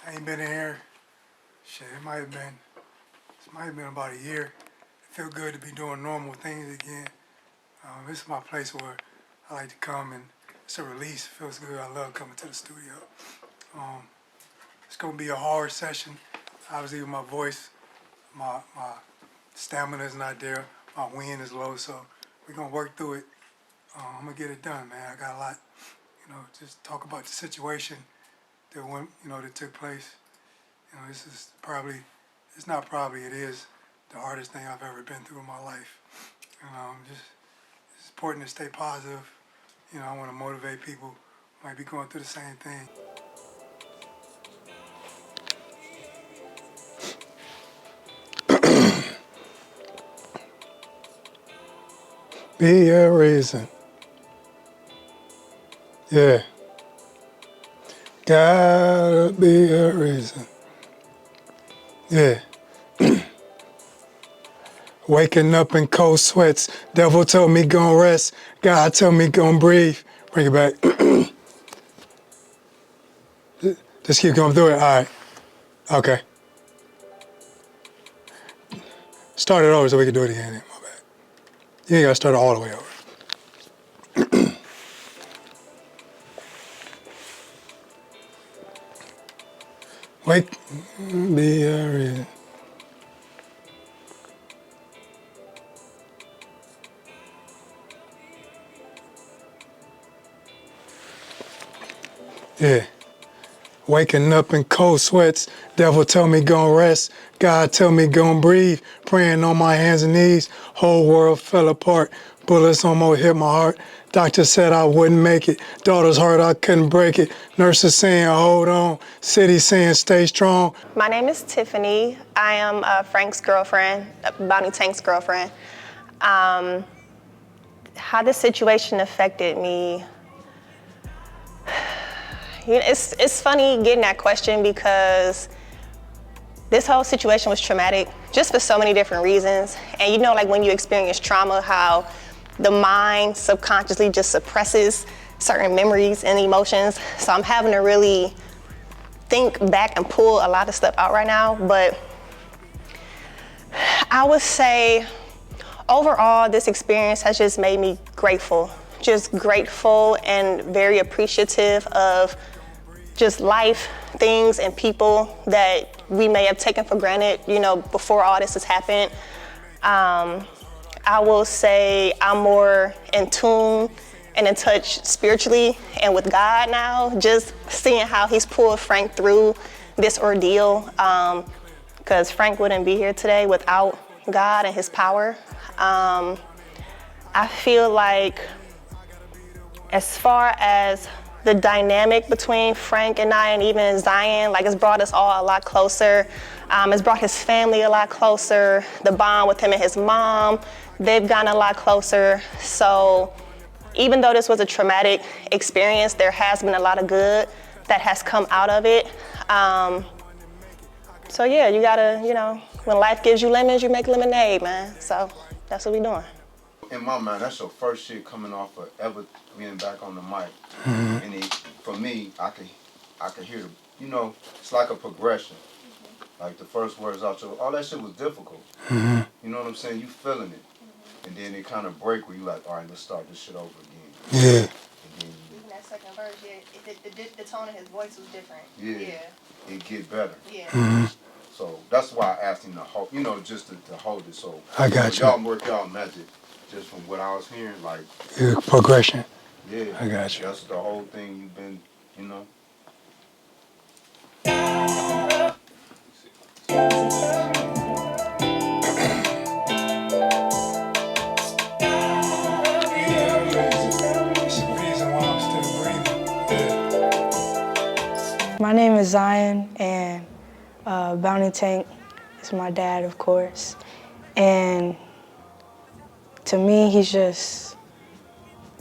I ain't been in here. Shit, it might have been about a year. It feel good to be doing normal things again. This is my place where I like to come and it's a release. It feels good. I love coming to the studio. It's gonna be a hard session. Obviously, with my voice, my stamina is not there. My wind is low, so we're gonna work through it. I'm gonna get it done, man. I got a lot, just talk about the situation that went, that took place. This is probably, it is the hardest thing I've ever been through in my life. It's important to stay positive. I want to motivate people who might be going through the same thing. Be a reason. Yeah. Gotta be a reason. Yeah. Waking up in cold sweats. Devil told me gon' rest. God told me gon' breathe. Bring it back. Just keep going through it. All right. Okay. Start it over so we can do it again. My bad. You ain't gotta start it all the way over. Wake, be a reason. Yeah. Waking up in cold sweats. Devil tell me gon' rest. God tell me gon' breathe. Praying on my hands and knees. Whole world fell apart. Bullets almost hit my heart. Doctor said I wouldn't make it. Daughter's heart, I couldn't break it. Nurses saying hold on. City saying stay strong. My name is Tiffany. I am Frank's girlfriend, Bonnie Tank's girlfriend. How this situation affected me, it's funny getting that question because this whole situation was traumatic just for so many different reasons. And like when you experience trauma, how the mind subconsciously just suppresses certain memories and emotions. So I'm having to really think back and pull a lot of stuff out right now. But I would say overall, this experience has just made me grateful. Just grateful and very appreciative of just life, things, and people that we may have taken for granted, before all this has happened. I will say I'm more in tune and in touch spiritually and with God now, just seeing how he's pulled Frank through this ordeal, because Frank wouldn't be here today without God and his power. I feel like as far as the dynamic between Frank and I, and even Zion, like it's brought us all a lot closer. It's brought his family a lot closer. The bond with him and his mom, they've gotten a lot closer. So even though this was a traumatic experience, there has been a lot of good that has come out of it. So yeah, you gotta, when life gives you lemons, you make lemonade, man. So that's what we doing. In my mind, that's your first shit coming off of ever being back on the mic. Mm-hmm. And for me, I could hear it's like a progression. Like the first words out all that shit was difficult. Mm-hmm. You know what I'm saying? You feeling it. And then it kind of break where you like, all right, let's start this shit over again. Yeah. Even that second verse, the tone of his voice was different. Yeah. It get better. Yeah. Mm-hmm. So that's why I asked him to hold, just to hold it. So I got you. Y'all work y'all magic. Just from what I was hearing, like progression. Yeah, I got you. That's the whole thing you've been, My name is Zion, and Bounty Tank is my dad, of course. And to me, he's just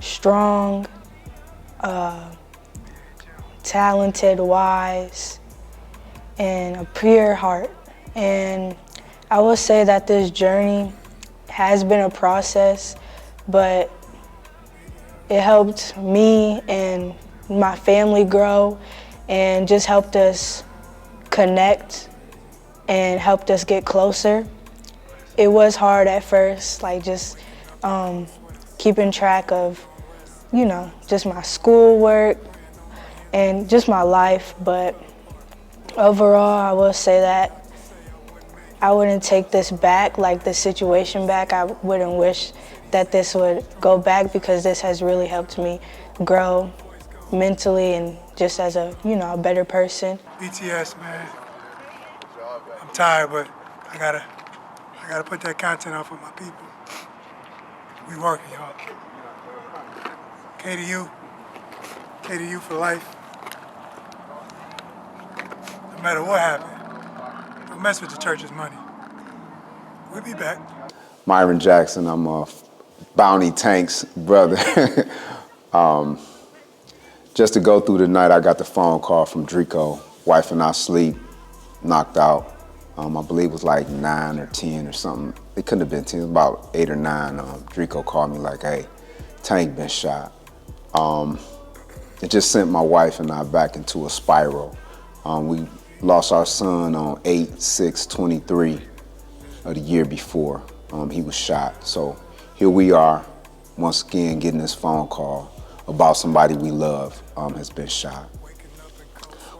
strong, talented, wise, and a pure heart. And I will say that this journey has been a process, but it helped me and my family grow and just helped us connect and helped us get closer. It was hard at first, like just keeping track of, you know, just my schoolwork and just my life. But overall, I will say that I wouldn't take this back, like the situation back. I wouldn't wish that this would go back, because this has really helped me grow mentally and just as a, you know, a better person. BTS, man. I'm tired, but I gotta put that content out for my people. We working, y'all. KDU for life. No matter what happened, don't mess with the church's money. We'll be back. Myron Jackson, I'm a Bounty Tank's brother. Just to go through the night, I got the phone call from Drico. Wife and I sleep, knocked out. I believe it was like 9 or 10 or something. It couldn't have been 10, it was about 8 or 9. Drico called me like, hey, Tank been shot. It just sent my wife and I back into a spiral. We lost our son on 8/6/23 of the year before he was shot. So here we are, once again, getting this phone call about somebody we love has been shot.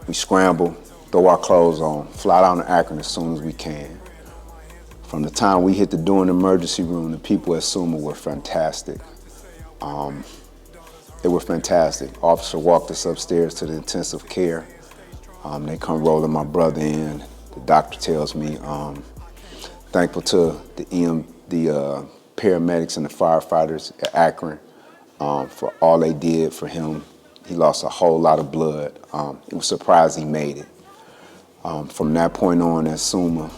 We scramble, throw our clothes on, fly down to Akron as soon as we can. From the time we hit the door in the emergency room, the people at SUMA were fantastic. They were fantastic. Officer walked us upstairs to the intensive care. They come rolling my brother in. The doctor tells me, thankful to the paramedics and the firefighters at Akron for all they did for him. He lost a whole lot of blood. It was surprised he made it. From that point on at SUMA,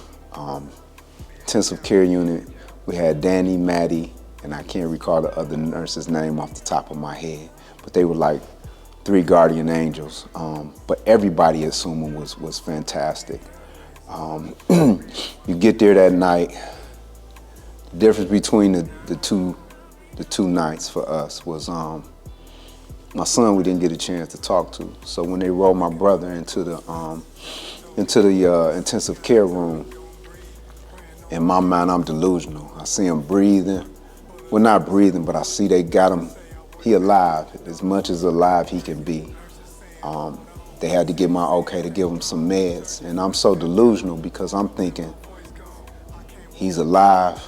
intensive care unit, we had Danny, Maddie, and I can't recall the other nurse's name off the top of my head, but they were like 3 guardian angels. But everybody at SUMA was fantastic. You get there that night, the difference between the two nights for us was my son we didn't get a chance to talk to. So when they rolled my brother into the intensive care room, in my mind I'm delusional. I see him breathing. Well, not breathing, but I see they got him, he alive, as much as alive he can be. They had to get my okay to give him some meds. And I'm so delusional because I'm thinking, he's alive,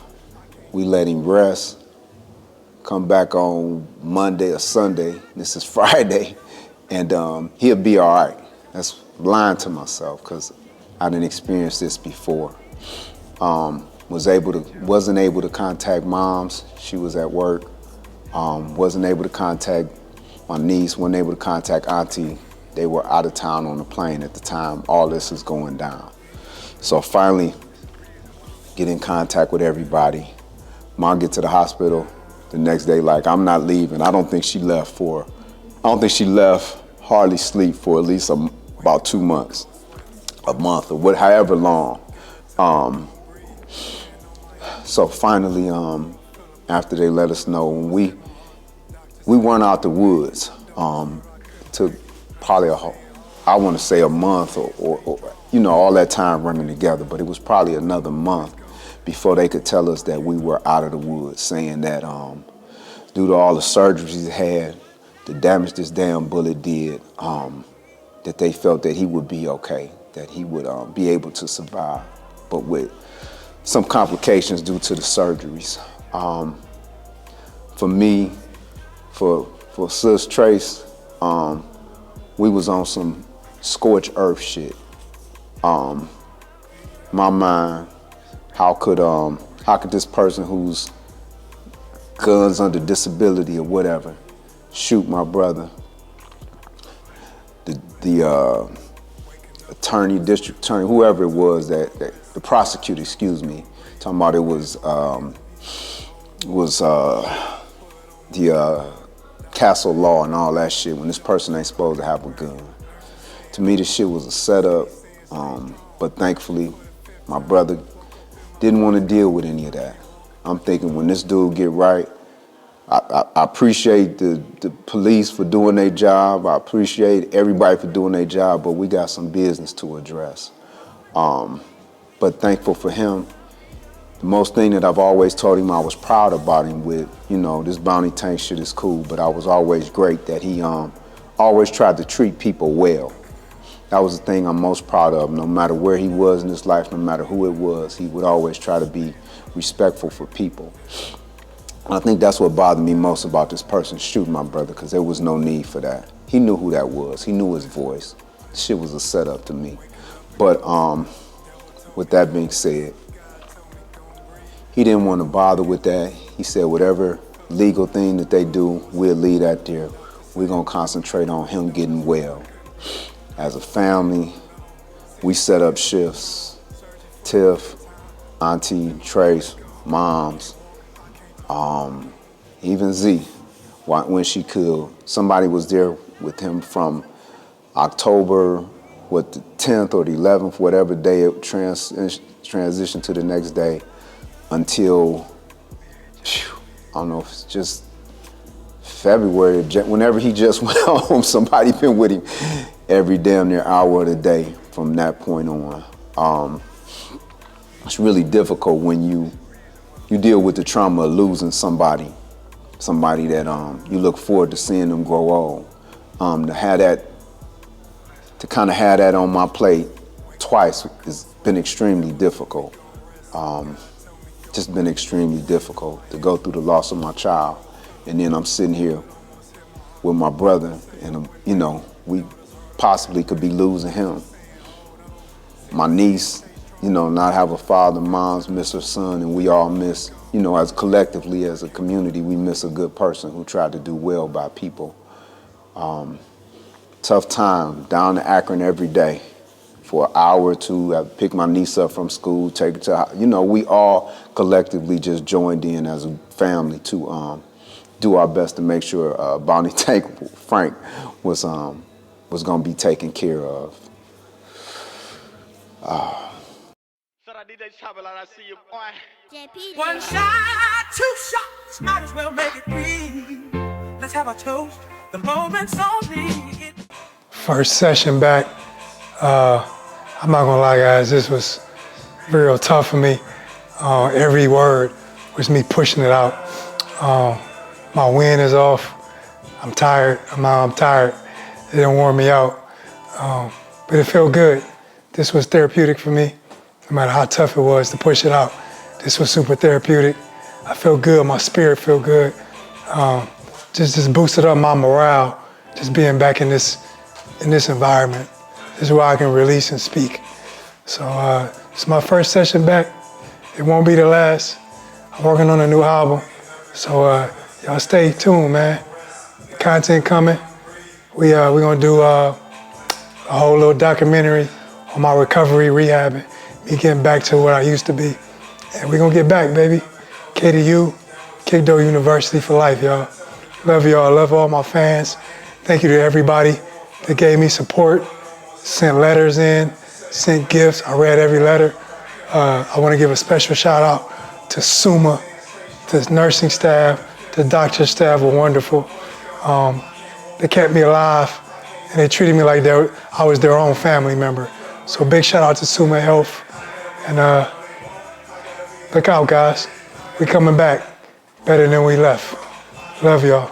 we let him rest, come back on Monday or Sunday, this is Friday, and he'll be all right. That's lying to myself because I didn't experience this before. Wasn't able to contact moms, she was at work. Wasn't able to contact my niece, wasn't able to contact auntie. They were out of town on the plane at the time all this is going down. So finally, get in contact with everybody. Mom get to the hospital the next day like, I'm not leaving. I don't think she left hardly sleep for at least about 2 months, a month or however long. So finally, after they let us know, we weren't out the woods. Took probably I want to say a month or you know, all that time running together, but it was probably another month before they could tell us that we were out of the woods, saying that due to all the surgeries he had, the damage this damn bullet did, that they felt that he would be okay, that he would be able to survive, but with some complications due to the surgeries. For me, for Sis Trace, we was on some scorched earth shit. My mind, how could this person who's guns under disability or whatever shoot my brother? The attorney, district attorney, whoever it was, that the prosecutor, excuse me, talking about it was the castle law and all that shit when this person ain't supposed to have a gun. To me, this shit was a setup, but thankfully, my brother didn't want to deal with any of that. I'm thinking when this dude get right, I appreciate the police for doing their job. I appreciate everybody for doing their job, but we got some business to address. But thankful for him. The most thing that I've always told him I was proud about him with, you know, this bounty tank shit is cool, but I was always great that he always tried to treat people well. That was the thing I'm most proud of. No matter where he was in his life, no matter who it was, he would always try to be respectful for people. And I think that's what bothered me most about this person shooting my brother, because there was no need for that. He knew who that was. He knew his voice. Shit was a setup to me. But with that being said, he didn't want to bother with that. He said whatever legal thing that they do, we'll leave that there. We're gonna concentrate on him getting well. As a family, we set up shifts. Tiff, Auntie, Trace, Moms, even Z, when she could. Somebody was there with him from October, the 10th or the 11th, whatever day it transitioned to the next day, until, I don't know, if it's just February, whenever he just went home, somebody been with him every damn near hour of the day from that point on. It's really difficult when you deal with the trauma of losing somebody that you look forward to seeing them grow old. To kind of have that on my plate twice has been extremely difficult. Just been extremely difficult to go through the loss of my child, and then I'm sitting here with my brother, and you know, we possibly could be losing him. My niece, you know, not have a father. Mom's miss her son, and we all miss, you know, as collectively as a community, we miss a good person who tried to do well by people. Tough time, down to Akron every day for an hour or two. I pick my niece up from school, take her to, you know, we all collectively just joined in as a family to do our best to make sure Bounty Tank Frank was gonna be taken care of. One shot, two shots, might as well make it three. Let's have a toast, the moment's only. First session back, I'm not gonna lie, guys, this was real tough for me. Every word was me pushing it out. My wind is off. I'm tired. I'm tired. It didn't warm me out, but it felt good. This was therapeutic for me. No matter how tough it was to push it out, this was super therapeutic. I felt good. My spirit felt good. Just boosted up my morale. Just being back in this environment. This is where I can release and speak. So it's my first session back. It won't be the last. I'm working on a new album. So y'all stay tuned, man. Content coming. We're gonna do a whole little documentary on my recovery, rehabbing, me getting back to what I used to be. And we're gonna get back, baby. KDU, Kickdo University for life, y'all. Love y'all, love all my fans. Thank you to everybody that gave me support, sent letters in, sent gifts. I read every letter. I wanna give a special shout out to SUMA, the nursing staff, the doctor staff were wonderful. They kept me alive and they treated me like I was their own family member. So big shout out to SUMA Health. And look out, guys. We coming back better than we left. Love y'all.